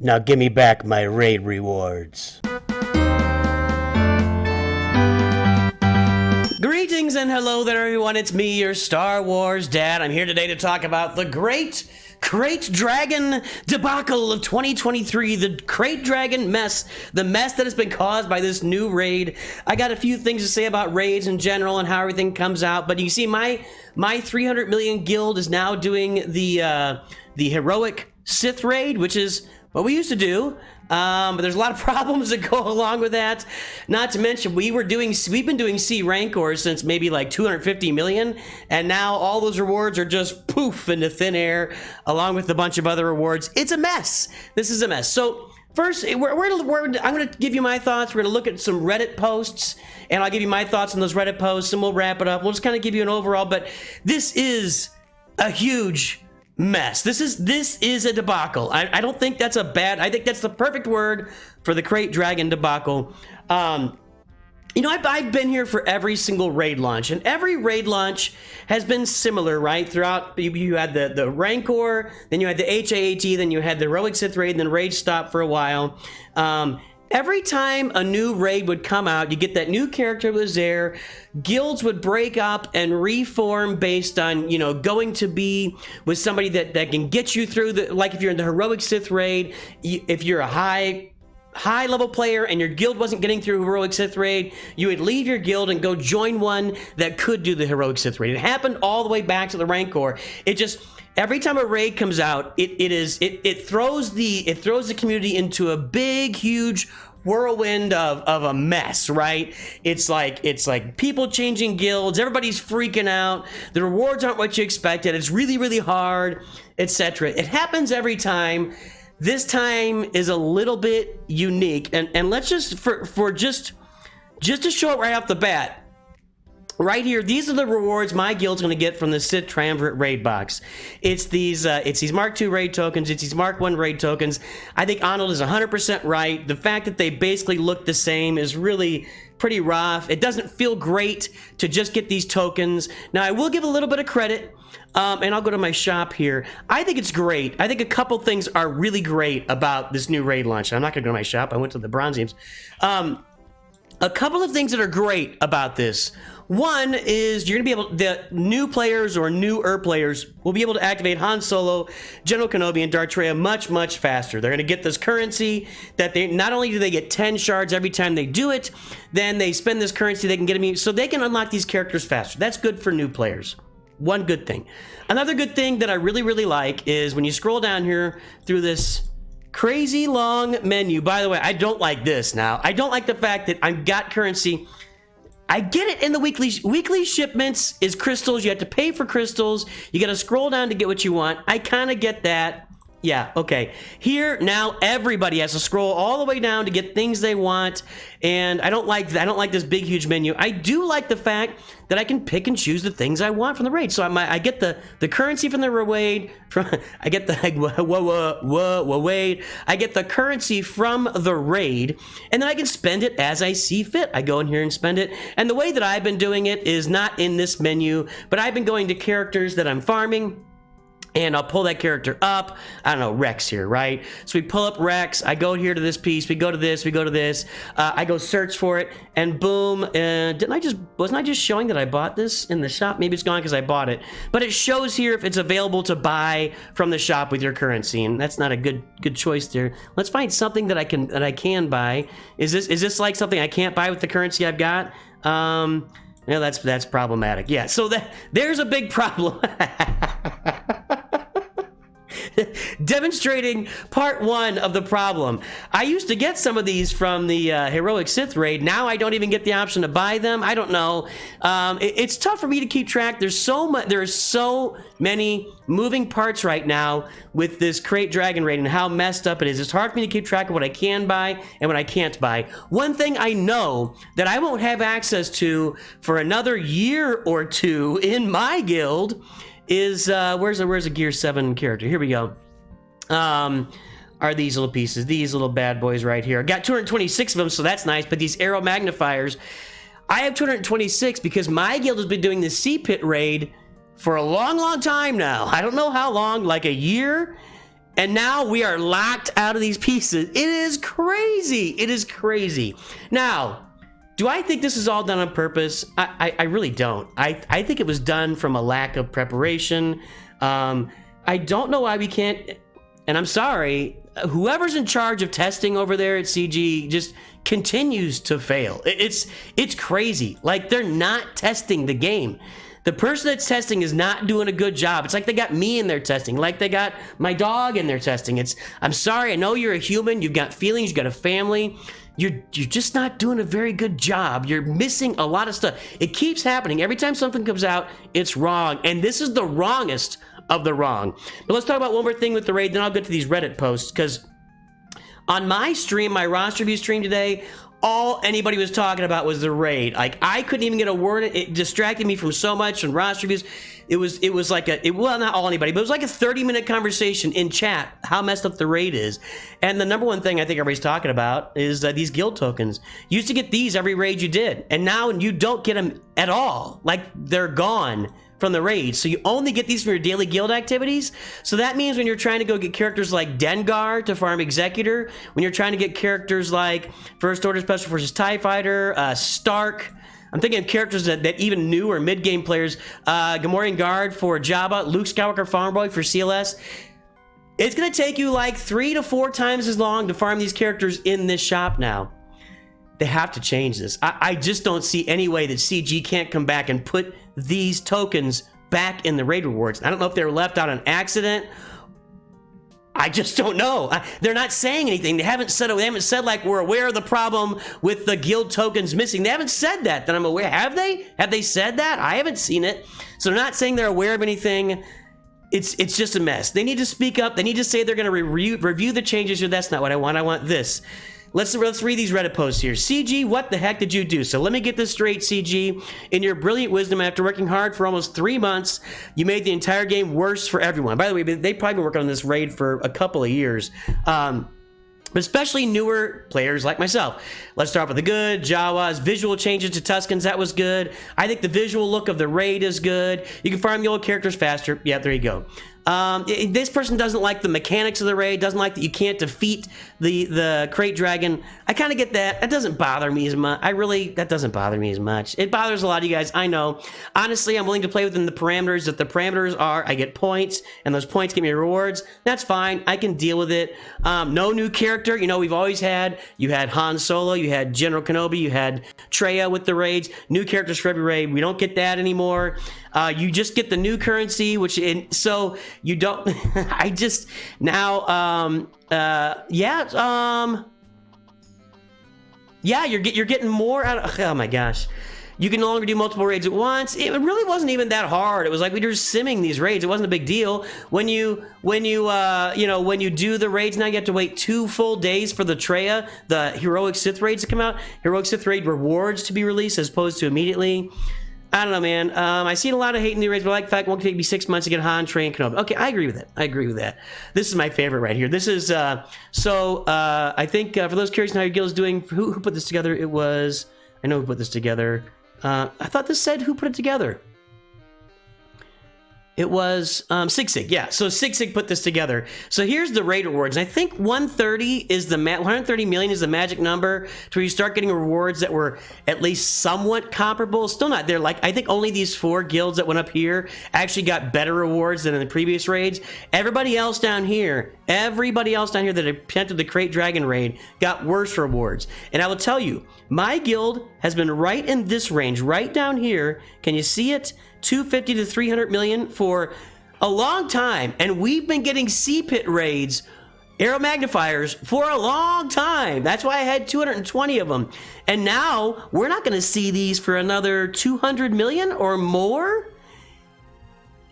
Now give me back my raid rewards. Greetings and hello there, everyone. It's me, your Star Wars dad. I'm here today to talk about the great Krayt Dragon debacle of 2023, the Krayt Dragon mess, the mess that has been caused by this new raid. I got a few things to say about raids in general and how everything comes out, but you see my 300 million guild is now doing the heroic Sith raid, which is what we used to do. But there's a lot of problems that go along with that. Not to mention, we've been doing C Rancors since maybe like 250 million, and now all those rewards are just poof into thin air, along with a bunch of other rewards. It's a mess. This is a mess. So first, I'm going to give you my thoughts. We're going to look at some Reddit posts, and I'll give you my thoughts on those Reddit posts, and we'll wrap it up. We'll just kind of give you an overall, but this is a huge mess. This is a debacle. I don't think that's a bad, I think that's the perfect word for the Krayt Dragon debacle. You know, I've been here for every single raid launch, and every raid launch has been similar, right? Throughout, you had the Rancor, then you had the HAAT, then you had the Heroic Sith raid, and then raid stopped for a while. Every time a new raid would come out, you get that new character was there, guilds would break up and reform based on, you know, going to be with somebody that can get you through the, like if you're in the Heroic Sith raid, if you're a high level player and your guild wasn't getting through Heroic Sith raid, you would leave your guild and go join one that could do the Heroic Sith raid. It happened all the way back to the Rancor. It just, every time a raid comes out, it throws the community into a big, huge whirlwind of a mess, right? It's like people changing guilds, everybody's freaking out, the rewards aren't what you expected, it's really, really hard, etc. It happens every time. This time is a little bit unique, and let's just just to show it right off the bat. Right here, these are the rewards my guild's going to get from the Sith Triumvirate raid box. It's these Mark II raid tokens, it's these Mark I raid tokens. I think Arnold is 100% right. The fact that they basically look the same is really pretty rough. It doesn't feel great to just get these tokens. Now, I will give a little bit of credit, and I'll go to my shop here. I think it's great. I think a couple things are really great about this new raid launch. I'm not going to go to my shop. I went to the Bronziums. A couple of things that are great about this. One is you're going to be able, the new players or newer players will be able to activate Han Solo, General Kenobi, and Darth Vader much, much faster. They're going to get this currency that they, not only do they get 10 shards every time they do it, then they spend this currency, they can get them, so they can unlock these characters faster. That's good for new players. One good thing. Another good thing that I really, really like is when you scroll down here through this crazy long menu. By the way, I don't like this now. I don't like the fact that I've got currency. I get it in the weekly shipments is crystals. You have to pay for crystals. You got to scroll down to get what you want. I kind of get that. Yeah, okay. Here now everybody has to scroll all the way down to get things they want, and I don't like this big huge menu. I do like the fact that I can pick and choose the things I want from the raid. So I get the currency from the raid, I get the wait. I get the currency from the raid, and then I can spend it as I see fit. I go in here and spend it. And the way that I've been doing it is not in this menu, but I've been going to characters that I'm farming, and I'll pull that character up. I don't know, Rex here, right? So we pull up Rex. I go here to this piece. We go to this. We go to this. I go search for it, and boom. Wasn't I just showing that I bought this in the shop? Maybe it's gone because I bought it. But it shows here if it's available to buy from the shop with your currency, and that's not a good choice there. Let's find something that I can buy. Is this like something I can't buy with the currency I've got? Yeah, that's problematic. Yeah, so there's a big problem. Demonstrating part one of the problem. I used to get some of these from the Heroic Sith raid. Now I don't even get the option to buy them. I don't know. It's tough for me to keep track. There's so many moving parts right now with this Krayt Dragon raid and how messed up it is. It's hard for me to keep track of what I can buy and what I can't buy. One thing I know that I won't have access to for another year or two in my guild is where's a Gear 7 character? Here we go. Are these little pieces, these little bad boys right here. I got 226 of them, so that's nice, but these arrow magnifiers, I have 226 because my guild has been doing the C-Pit raid for a long, long time now. I don't know how long, like a year, And now we are locked out of these pieces. It is crazy. It is crazy. Now, do I think this is all done on purpose? I really don't. I think it was done from a lack of preparation. I don't know why we can't, and I'm sorry, whoever's in charge of testing over there at CG just continues to fail. It's crazy. Like, they're not testing the game. The person that's testing is not doing a good job. It's like they got me in their testing, like they got my dog in their testing. I'm sorry, I know you're a human, you've got feelings, you've got a family. You're just not doing a very good job. You're missing a lot of stuff. It keeps happening. Every time something comes out, it's wrong. And this is the wrongest of the wrong. But let's talk about one more thing with the raid, then I'll get to these Reddit posts, because on my stream, my roster view stream today, all anybody was talking about was the raid. Like, I couldn't even get a word. It distracted me from so much from roster views. It was like well, not all anybody, but it was like a 30-minute conversation in chat how messed up the raid is. And the number one thing I think everybody's talking about is these guild tokens. You used to get these every raid you did, and now you don't get them at all. Like, they're gone from the raid. So you only get these from your daily guild activities. So that means when you're trying to go get characters like Dengar to farm Executor, when you're trying to get characters like First Order Special Forces TIE Fighter, Stark, I'm thinking of characters that even new or mid-game players, Gamorrean Guard for Jabba, Luke Skywalker Farm Boy for CLS, it's going to take you like 3 to 4 times as long to farm these characters in this shop now. They have to change this. I just don't see any way that CG can't come back and put these tokens back in the raid rewards. I don't know if they were left out on accident. I just don't know. They're not saying anything. They haven't said like, we're aware of the problem with the guild tokens missing. They haven't said that I'm aware. Have they? Have they said that? I haven't seen it. So they're not saying they're aware of anything. It's just a mess. They need to speak up. They need to say they're going to review the changes. Or that's not what I want. I want this. Let's read these Reddit posts here. CG, what the heck did you do? So let me get this straight, CG. In your brilliant wisdom, after working hard for almost 3 months, you made the entire game worse for everyone. By the way, they've probably been working on this raid for a couple of years. But especially newer players like myself. Let's start with the good. Jawas, visual changes to Tuskens, that was good. I think the visual look of the raid is good. You can farm the old characters faster. Yeah, there you go. This person doesn't like the mechanics of the raid, doesn't like that you can't defeat the Krayt Dragon. I kind of get that. That doesn't bother me as much. That doesn't bother me as much. It bothers a lot of you guys, I know. Honestly, I'm willing to play within the parameters. If the parameters are, I get points, and those points give me rewards, that's fine. I can deal with it. No new character. You know, we've always had, you had Han Solo, you had General Kenobi, you had Traya with the raids. New characters for every raid. We don't get that anymore. You just get the new currency, so you don't. I just now, you're getting more out of. Oh my gosh, you can no longer do multiple raids at once. It really wasn't even that hard. It was like we were just simming these raids. It wasn't a big deal. When you do the raids, now you have to wait 2 full days for the Traya, the heroic Sith raids to come out. Heroic Sith raid rewards to be released as opposed to immediately. I don't know, man. I seen a lot of hate in the raids, but I like the fact it won't take me 6 months to get Han, Trey, and Kenobi. Okay, I agree with that. This is my favorite right here. This is, I think, for those curious on how your guild is doing, who put this together? It was, I know who put this together. I thought this said who put it together. It was SWGOH. Yeah, so SWGOH put this together. So here's the raid rewards. I think 130 is 130 million is the magic number to where you start getting rewards that were at least somewhat comparable. Still not there. Like, I think only these 4 guilds that went up here actually got better rewards than in the previous raids. Everybody else down here that attempted the Krayt Dragon raid got worse rewards. And I will tell you, my guild has been right in this range, right down here. Can you see it? 250 to 300 million for a long time, and we've been getting C-Pit raids, arrow magnifiers, for a long time. That's why I had 220 of them, and now we're not going to see these for another 200 million or more.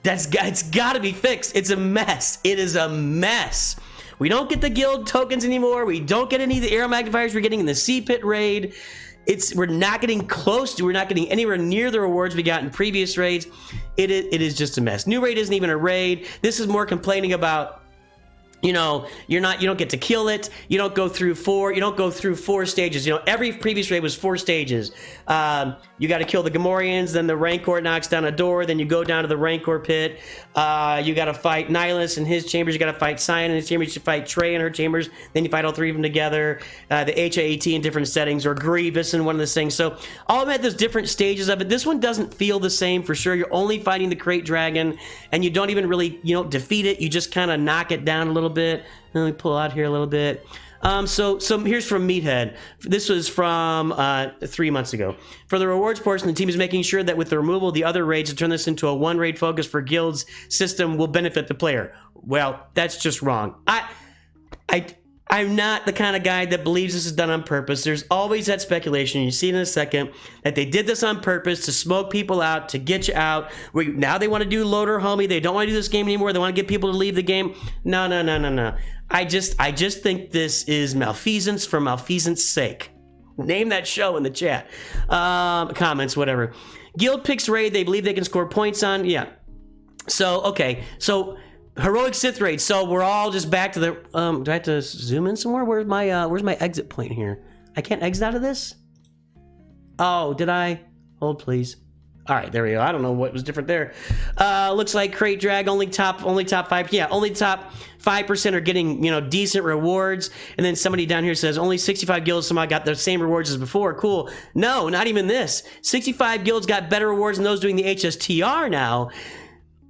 It's got to be fixed. It's a mess. It is a mess. We don't get the guild tokens anymore. We don't get any of the arrow magnifiers we're getting in the C-Pit raid. We're not getting we're not getting anywhere near the rewards we got in previous raids. It is just a mess. New raid isn't even a raid. This is more complaining about you know, you don't get to kill it. You don't go through four stages. You know, every previous raid was 4 stages. You got to kill the Gamorreans, then the Rancor knocks down a door, then you go down to the Rancor pit. You got to fight Nihilus in his chambers. You got to fight Cyan in his chambers. You fight Trey in her chambers. Then you fight all 3 of them together. The HAAT in different settings, or Grievous in one of the things. So all of them had those different stages of it. This one doesn't feel the same for sure. You're only fighting the Krayt Dragon, and you don't even really, defeat it. You just kind of knock it down a little bit. Let me pull out here a little bit. So here's from Meathead. This was from 3 months ago. For the rewards portion, the team is making sure that with the removal of the other raids to turn this into a 1 raid focus for guilds system will benefit the player. Well, that's just wrong. I'm not the kind of guy that believes this is done on purpose. There's always that speculation, you see it in a second, that they did this on purpose to smoke people out, to get you out. Now they want to do loader homie. They don't want to do this game anymore. They want to get people to leave the game. No. I just think this is malfeasance for malfeasance sake. Name that show in the chat. Comments, whatever. Guild picks raid they believe they can score points on. Yeah. So, okay. So, heroic Sith raid. So we're all just back to the do I have to zoom in somewhere? Where's my exit point here? I can't exit out of this? Oh, did I? Hold please. All right, there we go. I don't know what was different there. Looks like Krayt Drag only top 5. Yeah, only top 5% are getting, decent rewards. And then somebody down here says only 65 guilds somehow got the same rewards as before. Cool. No, not even this. 65 guilds got better rewards than those doing the HSTR now.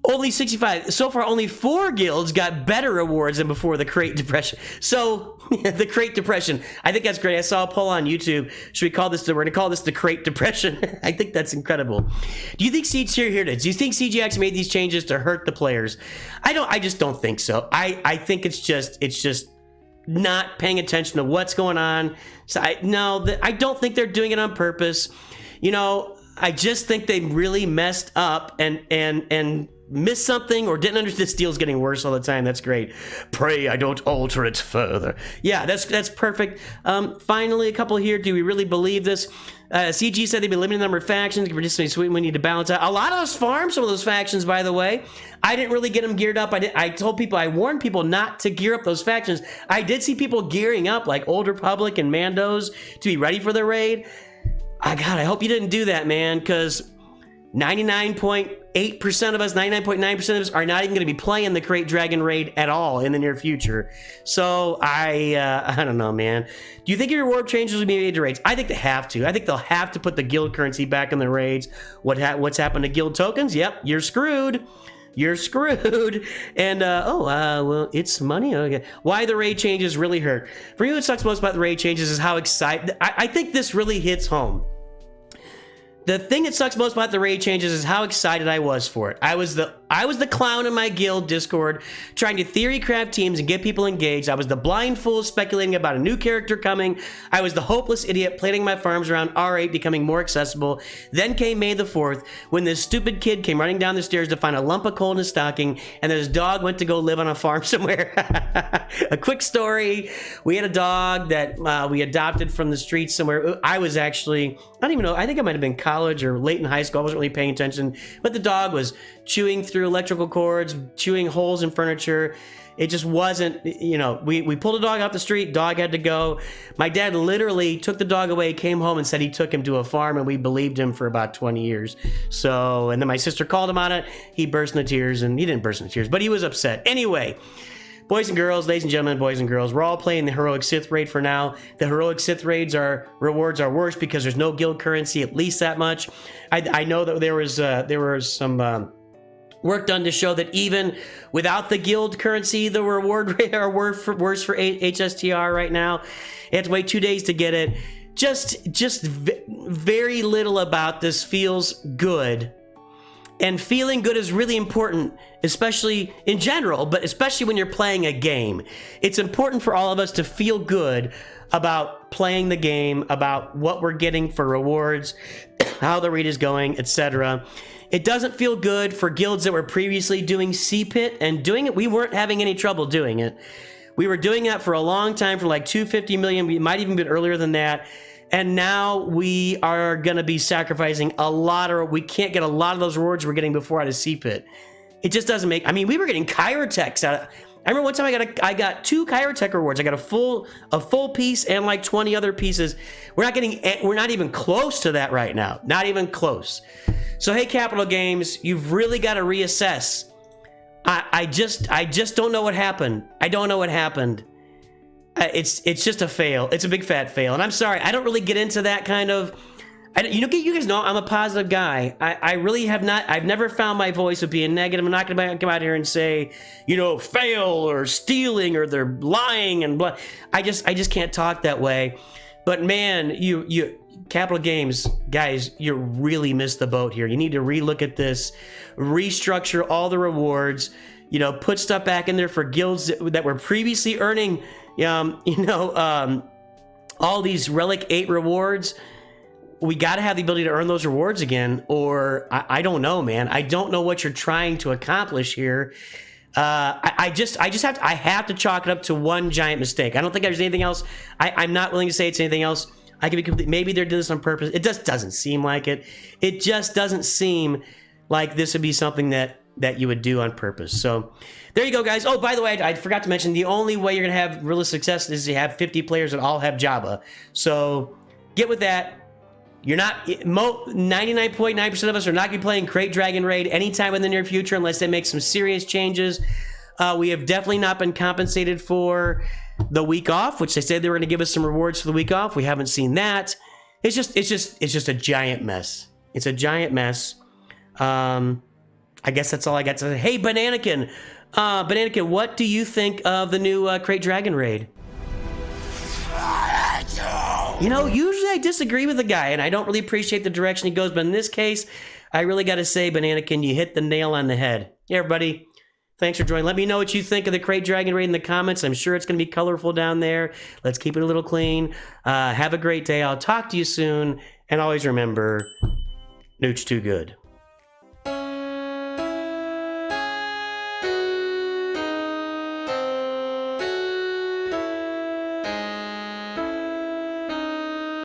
Only 65. So far, only 4 guilds got better rewards than before the Krayt Depression. So, the Krayt Depression. I think that's great. I saw a poll on YouTube. Should we call this, we're going to call this the Krayt Depression. I think that's incredible. Do you think here it is. Do you think CGX made these changes to hurt the players? I just don't think so. I think it's just not paying attention to what's going on. So I don't think they're doing it on purpose. I just think they really messed up and missed something or didn't understand. This deal's getting worse all the time. That's great. Pray I don't alter it further. Yeah, that's perfect. Finally, a couple here. Do we really believe this? CG said they've been limiting the number of factions. We need to balance out. A lot of us farm some of those factions, by the way. I didn't really get them geared up. I warned people not to gear up those factions. I did see people gearing up, like Old Republic and Mandos, to be ready for the raid. God, I hope you didn't do that, man, because 99.8% of us, 99.9% of us are not even going to be playing the Krayt Dragon raid at all in the near future. So I don't know, man. Do you think your reward changes will be made to raids? I think they have to. I think they'll have to put the guild currency back in the raids. What's happened to guild tokens? Yep, you're screwed. You're screwed. And, well, it's money. Okay. Why the raid changes really hurt. For me, what sucks most about the raid changes is how excited. I think this really hits home. The thing that sucks most about the raid changes is how excited I was for it. I was the clown in my guild Discord trying to theory craft teams and get people engaged. I was the blind fool speculating about a new character coming. I was the hopeless idiot planning my farms around R8 becoming more accessible. Then came May the 4th when this stupid kid came running down the stairs to find a lump of coal in his stocking, and then his dog went to go live on a farm somewhere. A quick story. We had a dog that we adopted from the streets somewhere. I was actually, I don't even know, I think I might have been college or late in high school. I wasn't really paying attention, but the dog was chewing through electrical cords, chewing holes in furniture. It just wasn't, we pulled a dog off the street, dog had to go. My dad literally took the dog away, came home and said he took him to a farm, and we believed him for about 20 years. So, and then my sister called him on it. He burst into tears, and he didn't burst into tears, but he was upset. Anyway, boys and girls, ladies and gentlemen, boys and girls, we're all playing the Heroic Sith raid for now. The Heroic Sith raids rewards are worse because there's no guild currency, at least that much. I know that there was some work done to show that even without the guild currency, the reward rate are worse for HSTR right now. You have to wait 2 days to get it. Just very little about this feels good. And feeling good is really important, especially in general, but especially when you're playing a game. It's important for all of us to feel good about playing the game, about what we're getting for rewards, how the raid is going, etc. It doesn't feel good for guilds that were previously doing CPIT and doing it. We weren't having any trouble doing it. We were doing that for a long time, for like 250 million. We might even be earlier than that. And now we are going to be sacrificing a lot, or we can't get a lot of those rewards we're getting before out of CPIT. It just doesn't make, we were getting Chirotechs out of, I remember one time I got 2 Kyrotech rewards. I got a full piece and like 20 other pieces. We're not even close to that right now. Not even close. So hey, Capital Games, you've really got to reassess. I just don't know what happened. I don't know what happened. It's just a fail. It's a big fat fail. And I'm sorry, I don't really get into that kind of. You guys know I'm a positive guy. I really have not. I've never found my voice of being negative. I'm not going to come out here and say, fail or stealing or they're lying and blah. I just can't talk that way. But man, you Capital Games guys, you really missed the boat here. You need to relook at this, restructure all the rewards. Put stuff back in there for guilds that were previously earning, all these Relic 8 rewards. We got to have the ability to earn those rewards again, or I don't know, man. I don't know what you're trying to accomplish here. I have to chalk it up to one giant mistake. I don't think there's anything else. I'm not willing to say it's anything else. I could be complete. Maybe they're doing this on purpose. It just doesn't seem like it. It just doesn't seem like this would be something that you would do on purpose. So there you go, guys. Oh, by the way, I forgot to mention, the only way you're going to have real success is to have 50 players that all have Java. So get with that. You're not, 99.9% of us are not going to be playing Krayt Dragon Raid anytime in the near future unless they make some serious changes. We have definitely not been compensated for the week off, which they said they were going to give us some rewards for the week off. We haven't seen that. It's just a giant mess. It's a giant mess. I guess that's all I got to say. Hey, Bananakin. Bananakin, what do you think of the new Krayt Dragon Raid? Usually I disagree with the guy, and I don't really appreciate the direction he goes, but in this case, I really got to say, Bananakin, you hit the nail on the head. Hey, everybody. Thanks for joining. Let me know what you think of the Krayt Dragon Raid in the comments. I'm sure it's going to be colorful down there. Let's keep it a little clean. Have a great day. I'll talk to you soon. And always remember, Nooch too good.